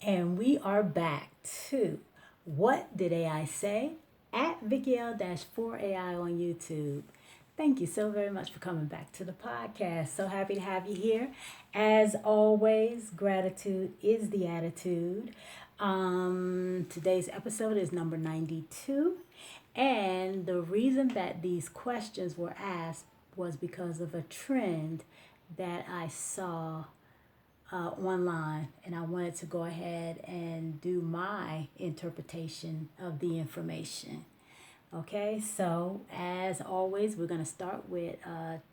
And we are back to What Did AI Say? At VickyL-4AI on YouTube. Thank you so very much for coming back to the podcast. So happy to have you here. As always, gratitude is the attitude. Today's episode is number 92. And the reason that these questions were asked was because of a trend that I saw online, and I wanted to go ahead and do my interpretation of the information. Okay, so as always, we're going to start with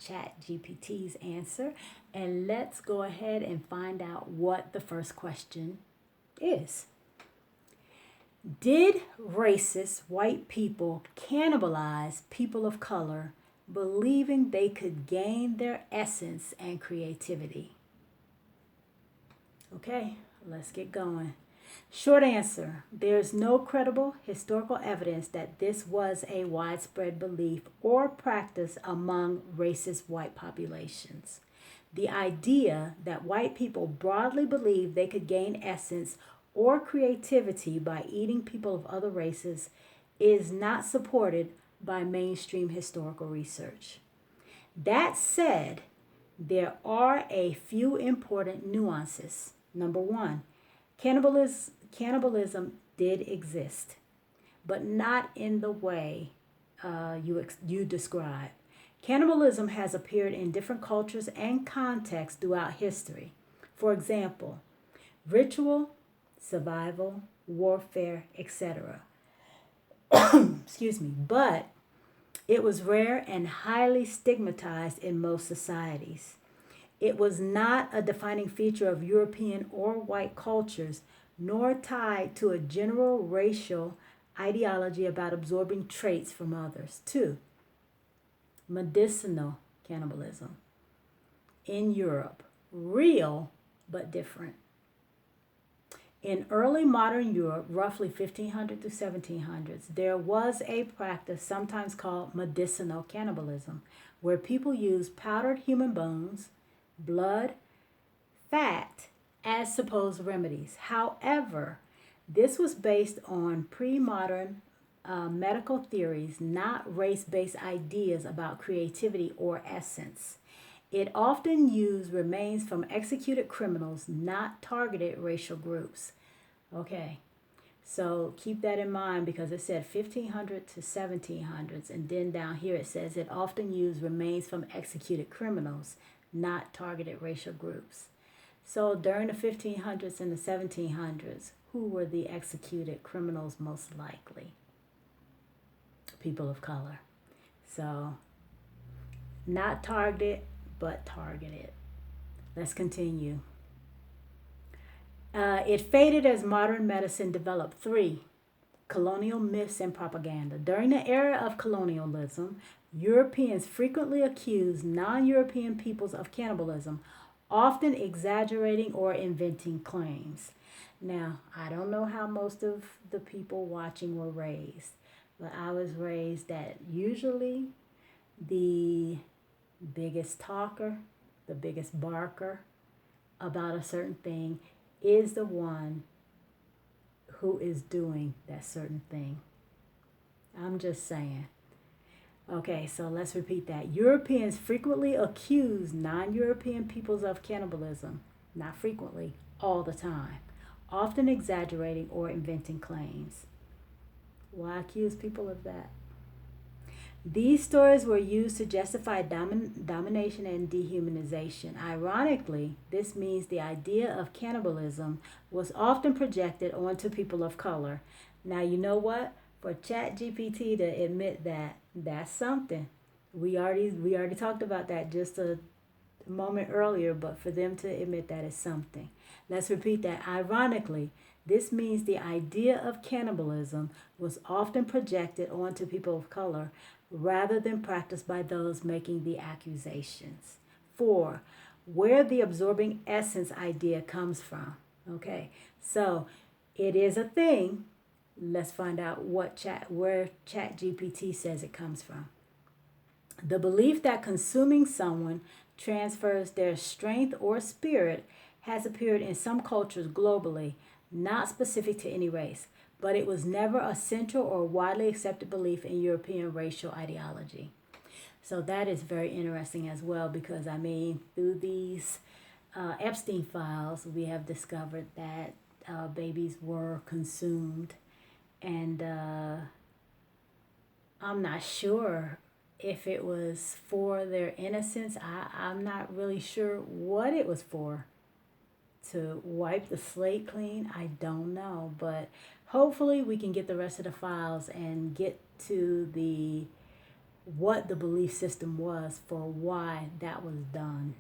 ChatGPT's answer, and let's go ahead and find out what the first question is. Did racist white people cannibalize people of color, believing they could gain their essence and creativity? Okay, let's get going. Short answer, there's no credible historical evidence that this was a widespread belief or practice among racist white populations. The idea that white people broadly believed they could gain essence or creativity by eating people of other races is not supported by mainstream historical research. That said, there are a few important nuances. Number one, cannibalism did exist, but not in the way you describe. Cannibalism has appeared in different cultures and contexts throughout history. For example, ritual, survival, warfare, etc. Excuse me, but it was rare and highly stigmatized in most societies. It was not a defining feature of European or white cultures, nor tied to a general racial ideology about absorbing traits from others. Two, medicinal cannibalism in Europe, real but different. In early modern Europe, roughly 1500 to 1700s, there was a practice sometimes called medicinal cannibalism, where people used powdered human bones, blood, fat as supposed remedies. However, this was based on pre-modern medical theories, not race-based ideas about creativity or essence. It often used remains from executed criminals, not targeted racial groups. Okay, so keep that in mind because it said 1500 to 1700s, and then down here it says it often used remains from executed criminals, not targeted racial groups. So during the 1500s and the 1700s, who were the executed criminals most likely? People of color. So not targeted, but targeted. Let's continue. It faded as modern medicine developed. Three, colonial myths and propaganda. During the era of colonialism, Europeans frequently accused non-European peoples of cannibalism, often exaggerating or inventing claims. Now, I don't know how most of the people watching were raised, but I was raised that usually the biggest talker, the biggest barker about a certain thing is the one who is doing that certain thing. I'm just saying. Okay, so let's repeat that. Europeans frequently accuse non-European peoples of cannibalism. Not frequently, all the time. Often exaggerating or inventing claims. Why accuse people of that? These stories were used to justify domination and dehumanization. Ironically, this means the idea of cannibalism was often projected onto people of color. Now, you know what? For ChatGPT to admit that, that's something. We already talked about that just a moment earlier, but for them to admit that is something. Let's repeat that. Ironically, this means the idea of cannibalism was often projected onto people of color rather than practiced by those making the accusations. 4, where the absorbing essence idea comes from. Okay, so it is a thing. Let's find out where ChatGPT says it comes from. The belief that consuming someone transfers their strength or spirit has appeared in some cultures globally, not specific to any race, but it was never a central or widely accepted belief in European racial ideology. So that is very interesting as well, because I mean, through these Epstein files, we have discovered that babies were consumed, and I'm not sure if it was for their innocence. I'm not really sure what it was for. To wipe the slate clean, I don't know, but hopefully we can get the rest of the files and get to the what the belief system was for why that was done.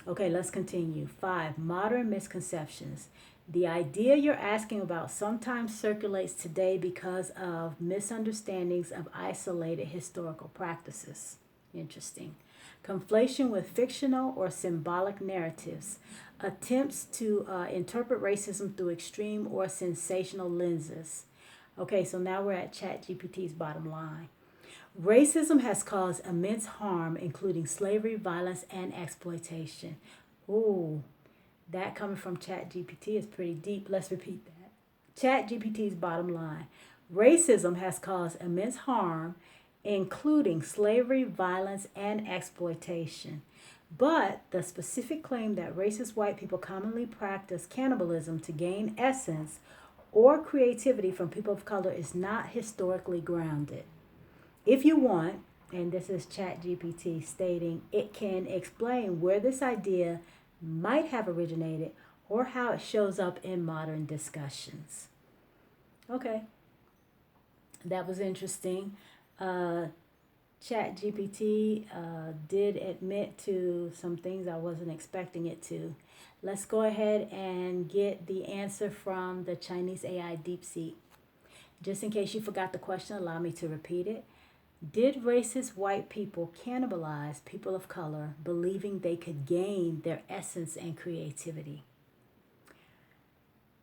Okay, let's continue. 5. Modern misconceptions. The idea you're asking about sometimes circulates today because of misunderstandings of isolated historical practices. Interesting. Conflation with fictional or symbolic narratives. Attempts to interpret racism through extreme or sensational lenses. Okay, so now we're at ChatGPT's bottom line. Racism has caused immense harm, including slavery, violence, and exploitation. Ooh, that coming from ChatGPT is pretty deep. Let's repeat that. ChatGPT's bottom line. Racism has caused immense harm, including slavery, violence, and exploitation. But the specific claim that racist white people commonly practice cannibalism to gain essence or creativity from people of color is not historically grounded. If you want, and this is ChatGPT stating, it can explain where this idea might have originated or how it shows up in modern discussions. Okay, that was interesting. ChatGPT did admit to some things I wasn't expecting it to. Let's go ahead and get the answer from the Chinese AI Deepseek. Just in case you forgot the question, allow me to repeat it. Did racist white people cannibalize people of color, believing they could gain their essence and creativity?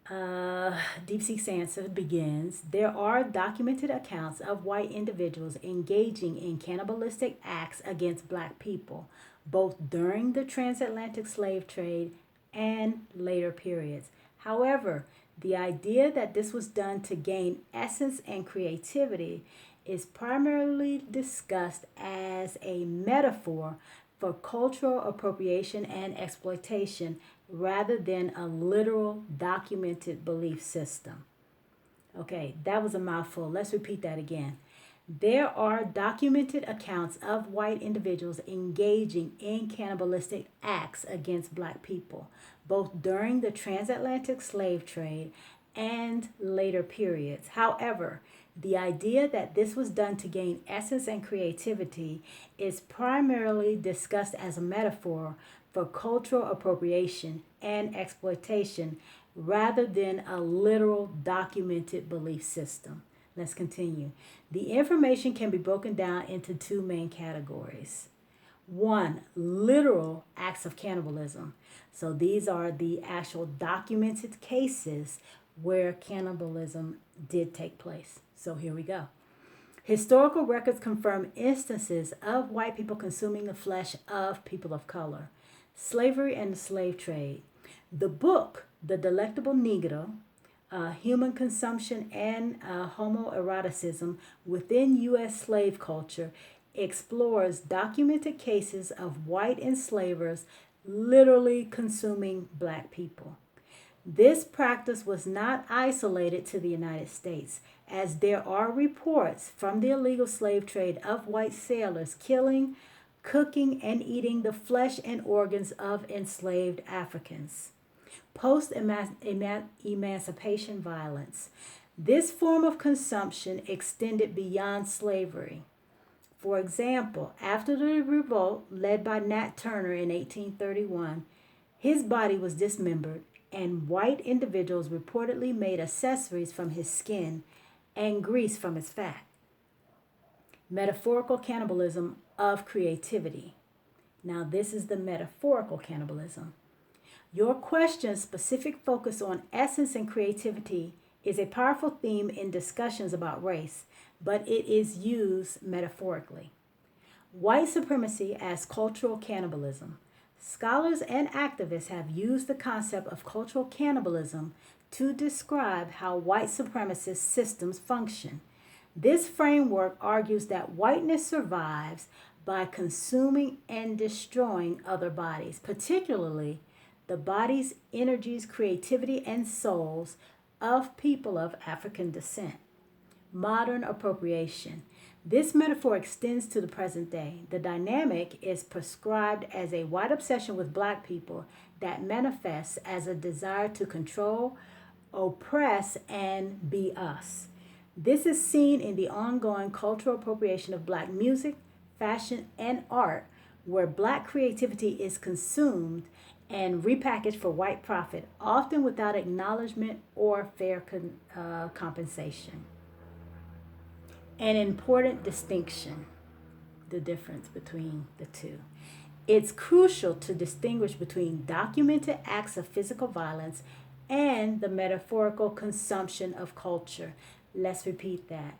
Deepseek's answer begins, there are documented accounts of white individuals engaging in cannibalistic acts against black people, both during the transatlantic slave trade and later periods. However, the idea that this was done to gain essence and creativity is primarily discussed as a metaphor for cultural appropriation and exploitation rather than a literal documented belief system. Okay, that was a mouthful. Let's repeat that again. There are documented accounts of white individuals engaging in cannibalistic acts against black people, both during the transatlantic slave trade and later periods. However, the idea that this was done to gain essence and creativity is primarily discussed as a metaphor for cultural appropriation and exploitation rather than a literal documented belief system. Let's continue. The information can be broken down into two main categories. 1, literal acts of cannibalism. So these are the actual documented cases where cannibalism did take place. So here we go. Historical records confirm instances of white people consuming the flesh of people of color. Slavery and the slave trade. The book, The Delectable Negro, Human Consumption and Homoeroticism Within U.S. Slave Culture, explores documented cases of white enslavers literally consuming black people. This practice was not isolated to the United States, as there are reports from the illegal slave trade of white sailors killing, cooking, and eating the flesh and organs of enslaved Africans. Post-emancipation violence. This form of consumption extended beyond slavery. For example, after the revolt led by Nat Turner in 1831, his body was dismembered, and white individuals reportedly made accessories from his skin and grease from his fat. Metaphorical cannibalism of creativity. Now, this is the metaphorical cannibalism. Your question's specific focus on essence and creativity is a powerful theme in discussions about race, but it is used metaphorically. White supremacy as cultural cannibalism. Scholars and activists have used the concept of cultural cannibalism to describe how white supremacist systems function. This framework argues that whiteness survives by consuming and destroying other bodies, particularly the bodies, energies, creativity, and souls of people of African descent. Modern appropriation. This metaphor extends to the present day. The dynamic is prescribed as a white obsession with black people that manifests as a desire to control, oppress, and be us. This is seen in the ongoing cultural appropriation of black music, fashion, and art, where black creativity is consumed and repackaged for white profit, often without acknowledgement or fair compensation. An important distinction, the difference between the two. It's crucial to distinguish between documented acts of physical violence and the metaphorical consumption of culture. Let's repeat that.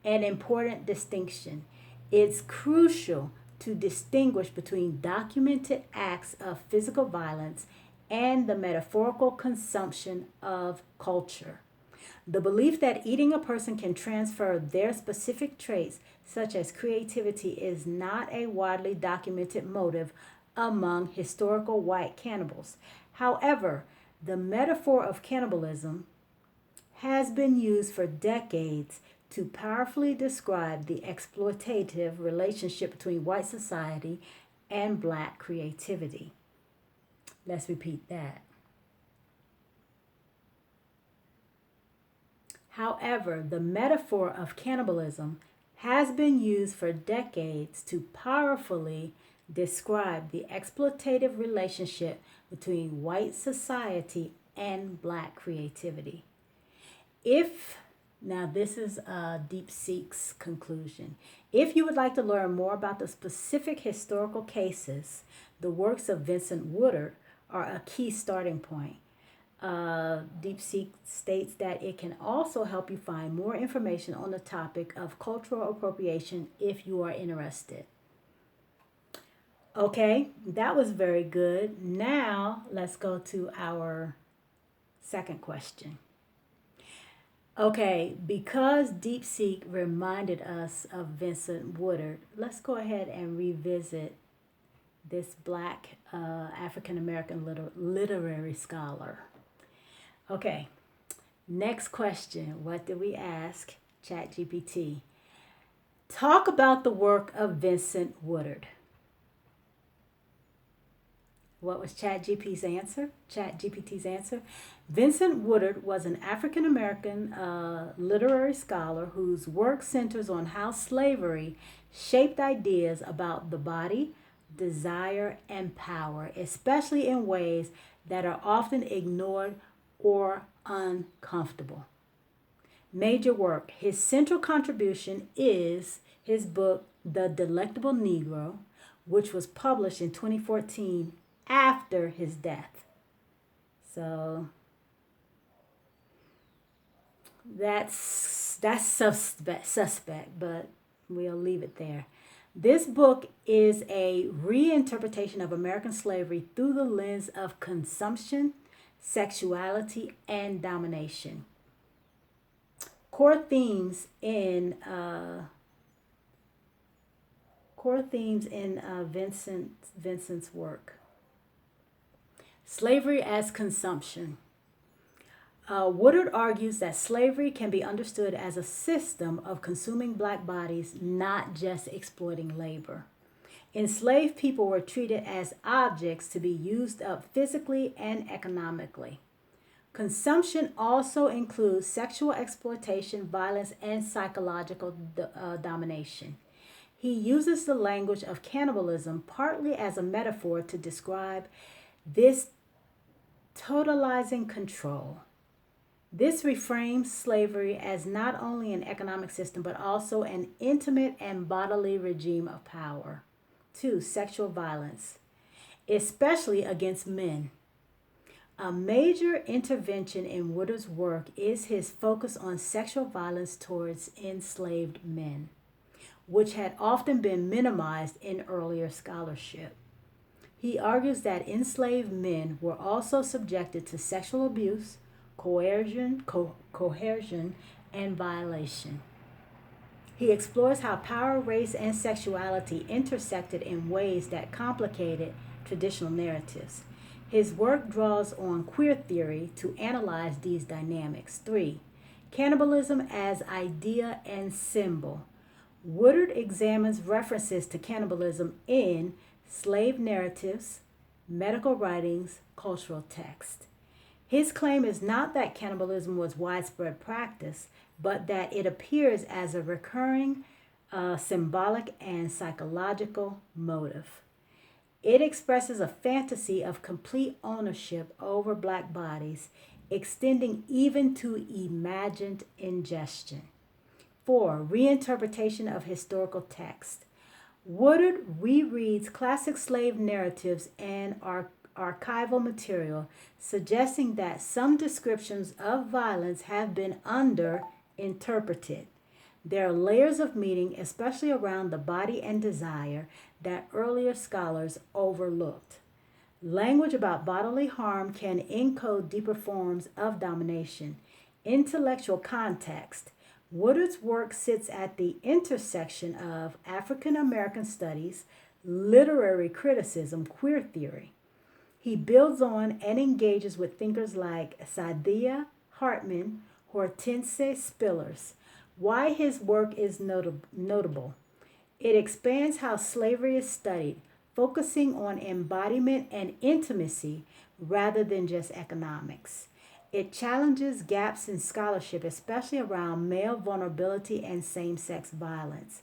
An important distinction. It's crucial to distinguish between documented acts of physical violence and the metaphorical consumption of culture. The belief that eating a person can transfer their specific traits, such as creativity, is not a widely documented motive among historical white cannibals. However, the metaphor of cannibalism has been used for decades to powerfully describe the exploitative relationship between white society and black creativity. Let's repeat that. However, the metaphor of cannibalism has been used for decades to powerfully describe the exploitative relationship between white society and black creativity. Now this is Deepseek's conclusion. If you would like to learn more about the specific historical cases, the works of Vincent Woodard are a key starting point. Deepseek states that it can also help you find more information on the topic of cultural appropriation if you are interested. Okay, that was very good. Now let's go to our second question. Okay, because Deepseek reminded us of Vincent Woodard, let's go ahead and revisit this black African American literary scholar. Okay, next question. What did we ask Chatgpt? Talk about the work of Vincent Woodard. What was Chatgpt's answer? Vincent Woodard was an African American literary scholar whose work centers on how slavery shaped ideas about the body, desire, and power, especially in ways that are often ignored or uncomfortable. Major work. His central contribution is his book, The Delectable Negro, which was published in 2014 after his death. So that's suspect, but we'll leave it there. This book is a reinterpretation of American slavery through the lens of consumption, sexuality, and domination. Core themes in Vincent's work. Slavery as consumption. Woodard argues that slavery can be understood as a system of consuming black bodies, not just exploiting labor. Enslaved people were treated as objects to be used up physically and economically. Consumption also includes sexual exploitation, violence, and psychological domination. He uses the language of cannibalism partly as a metaphor to describe this totalizing control. This reframes slavery as not only an economic system, but also an intimate and bodily regime of power. 2. Sexual violence, especially against men. A major intervention in Woodard's work is his focus on sexual violence towards enslaved men, which had often been minimized in earlier scholarship. He argues that enslaved men were also subjected to sexual abuse, coercion, and violation. He explores how power, race, and sexuality intersected in ways that complicated traditional narratives. His work draws on queer theory to analyze these dynamics. 3. Cannibalism as idea and symbol. Woodard examines references to cannibalism in slave narratives, medical writings, cultural texts. His claim is not that cannibalism was widespread practice, but that it appears as a recurring symbolic and psychological motive. It expresses a fantasy of complete ownership over black bodies, extending even to imagined ingestion. 4. Reinterpretation of historical text. Woodard rereads classic slave narratives and archival material, suggesting that some descriptions of violence have been underinterpreted. There are layers of meaning, especially around the body and desire, that earlier scholars overlooked. Language about bodily harm can encode deeper forms of domination. Intellectual context. Woodard's work sits at the intersection of African American studies, literary criticism, queer theory. He builds on and engages with thinkers like Saidiya Hartman, Hortense Spillers. Why his work is notable. It expands how slavery is studied, focusing on embodiment and intimacy rather than just economics. It challenges gaps in scholarship, especially around male vulnerability and same sex violence.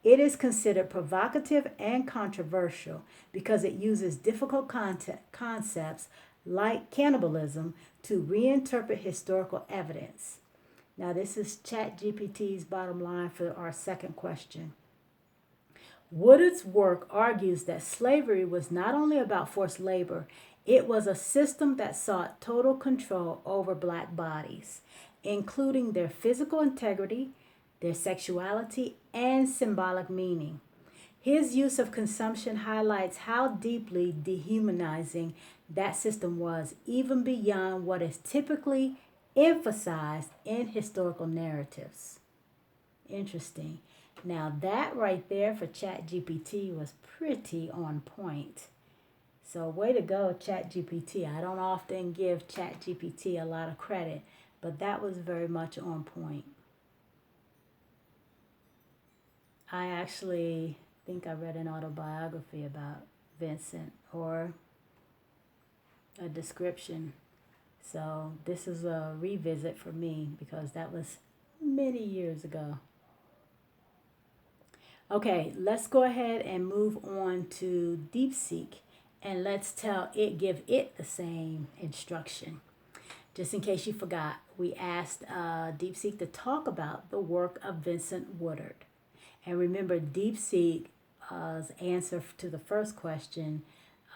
It is considered provocative and controversial because it uses difficult concepts like cannibalism to reinterpret historical evidence. Now, this is Chatgpt's bottom line for our second question. Woodard's work argues that slavery was not only about forced labor, it was a system that sought total control over black bodies, including their physical integrity, their sexuality, and symbolic meaning. His use of consumption highlights how deeply dehumanizing that system was, even beyond what is typically emphasized in historical narratives. Interesting. Now, that right there for ChatGPT was pretty on point. So, way to go, ChatGPT. I don't often give ChatGPT a lot of credit, but that was very much on point. I actually think I read an autobiography about Vincent, or a description. So this is a revisit for me because that was many years ago. Okay, let's go ahead and move on to Deepseek, and let's give it the same instruction. Just in case you forgot, we asked Deepseek to talk about the work of Vincent Woodard. And remember, Deepseek's answer to the first question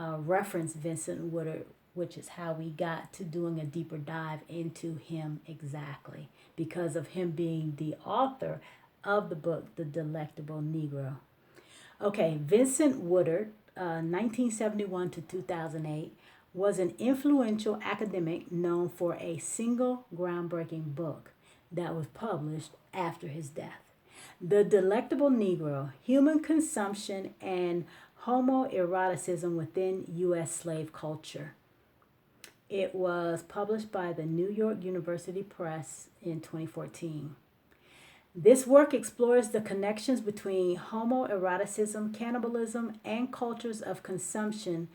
referenced Vincent Woodard, which is how we got to doing a deeper dive into him exactly, because of him being the author of the book, The Delectable Negro. Okay, Vincent Woodard, 1971 to 2008, was an influential academic known for a single groundbreaking book that was published after his death. The Delectable Negro, Human Consumption and Homoeroticism Within U.S. Slave Culture. It was published by the New York University Press in 2014. This work explores the connections between homoeroticism, cannibalism, and cultures of consumption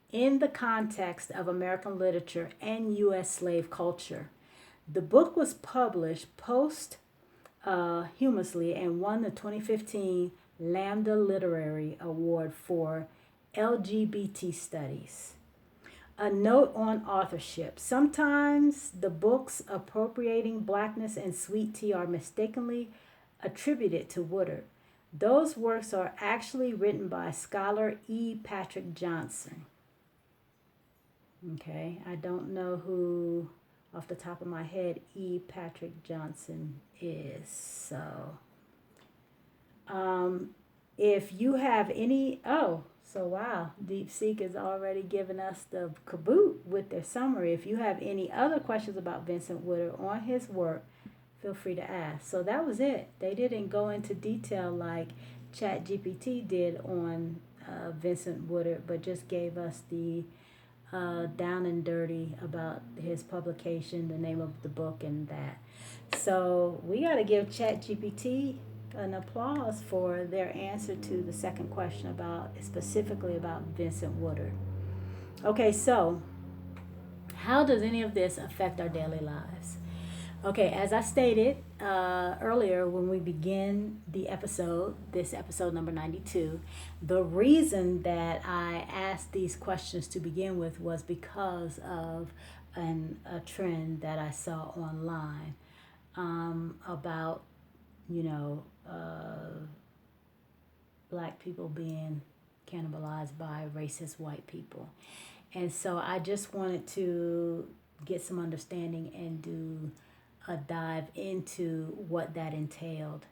in the context of American literature and U.S. slave culture. The book was published posthumously and won the 2015 Lambda Literary Award for LGBT Studies. A note on authorship. Sometimes the books appropriating blackness and sweet tea are mistakenly attributed to Woodard. Those works are actually written by scholar E. Patrick Johnson. Okay, I don't know who, off the top of my head, E. Patrick Johnson is. So, if you have any, So wow, Deepseek is already giving us the kaboot with their summary. If you have any other questions about Vincent Woodard on his work, feel free to ask. So that was it. They didn't go into detail like Chatgpt did on Vincent Woodard, but just gave us the down and dirty about his publication, the name of the book, and that. So we got to give ChatGPT an applause for their answer to the second question about specifically about Vincent Woodard. Okay, so how does any of this affect our daily lives? Okay, as I stated earlier when we begin the episode, this episode number 92, the reason that I asked these questions to begin with was because of a trend that I saw online about, you know, black people being cannibalized by racist white people. And so I just wanted to get some understanding and do a dive into what that entailed.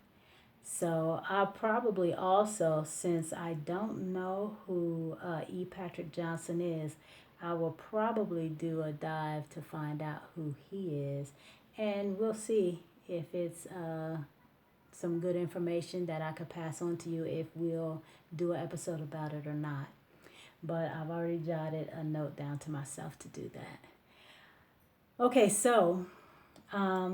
So I'll probably also, since I don't know who E. Patrick Johnson is, I will probably do a dive to find out who he is. And we'll see if it's some good information that I could pass on to you if we'll do an episode about it or not. But I've already jotted a note down to myself to do that. Okay, so I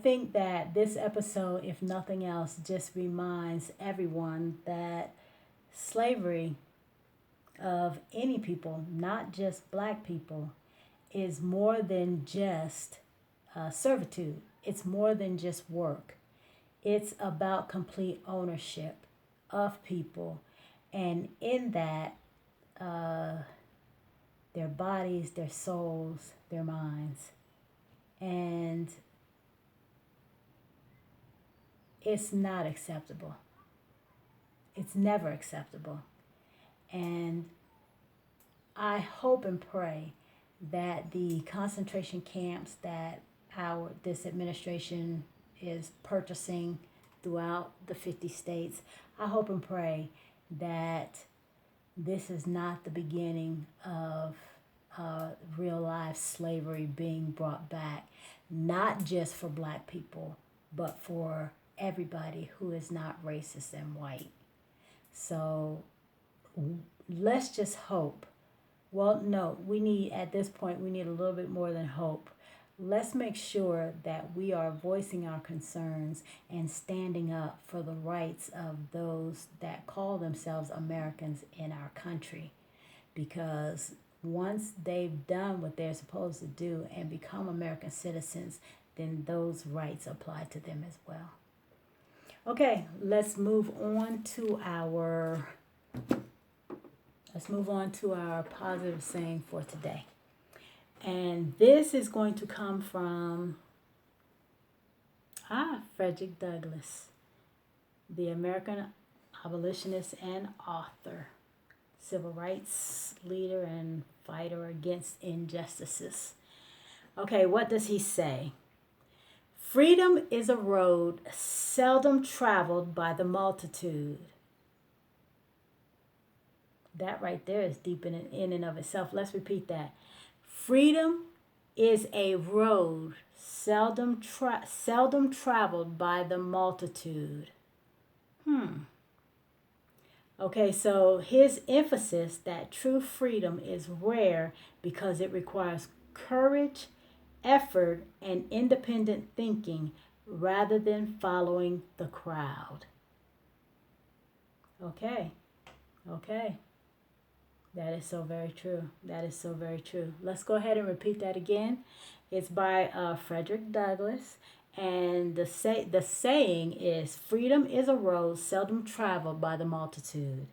think that this episode, if nothing else, just reminds everyone that slavery of any people, not just black people, is more than just servitude. It's more than just work. It's about complete ownership of people. And in that, their bodies, their souls, their minds. And it's not acceptable. It's never acceptable. And I hope and pray that the concentration camps that this administration is purchasing throughout the 50 states, I hope and pray that this is not the beginning of real life slavery being brought back, not just for black people, but for everybody who is not racist and white. So let's just hope. Well, no, at this point, we need a little bit more than hope. Let's make sure that we are voicing our concerns and standing up for the rights of those that call themselves Americans in our country. Because once they've done what they're supposed to do and become American citizens, then those rights apply to them as well. Okay, let's move on to our positive saying for today. And this is going to come from Frederick Douglass, the American abolitionist and author, civil rights leader and fighter against injustices. Okay, what does he say? Freedom is a road seldom traveled by the multitude. That right there is deep in and of itself. Let's repeat that. Freedom is a road seldom traveled by the multitude. Okay, so his emphasis that true freedom is rare because it requires courage, effort, and independent thinking rather than following the crowd. Okay. That is so very true. That is so very true. Let's go ahead and repeat that again. It's by Frederick Douglass. And the saying is, freedom is a road seldom traveled by the multitude.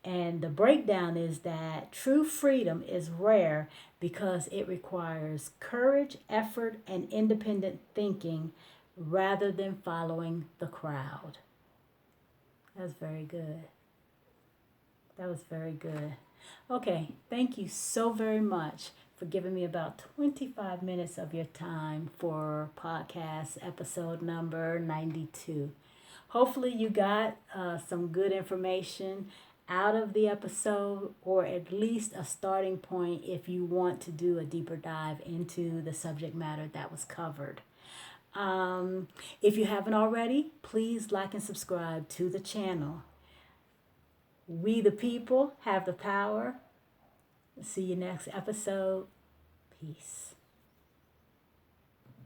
And the breakdown is that true freedom is rare because it requires courage, effort, and independent thinking rather than following the crowd. That's very good. That was very good. Okay, thank you so very much for giving me about 25 minutes of your time for podcast episode number 92. Hopefully, you got some good information out of the episode, or at least a starting point if you want to do a deeper dive into the subject matter that was covered. If you haven't already, please like and subscribe to the channel. We the people have the power. See you next episode. Peace.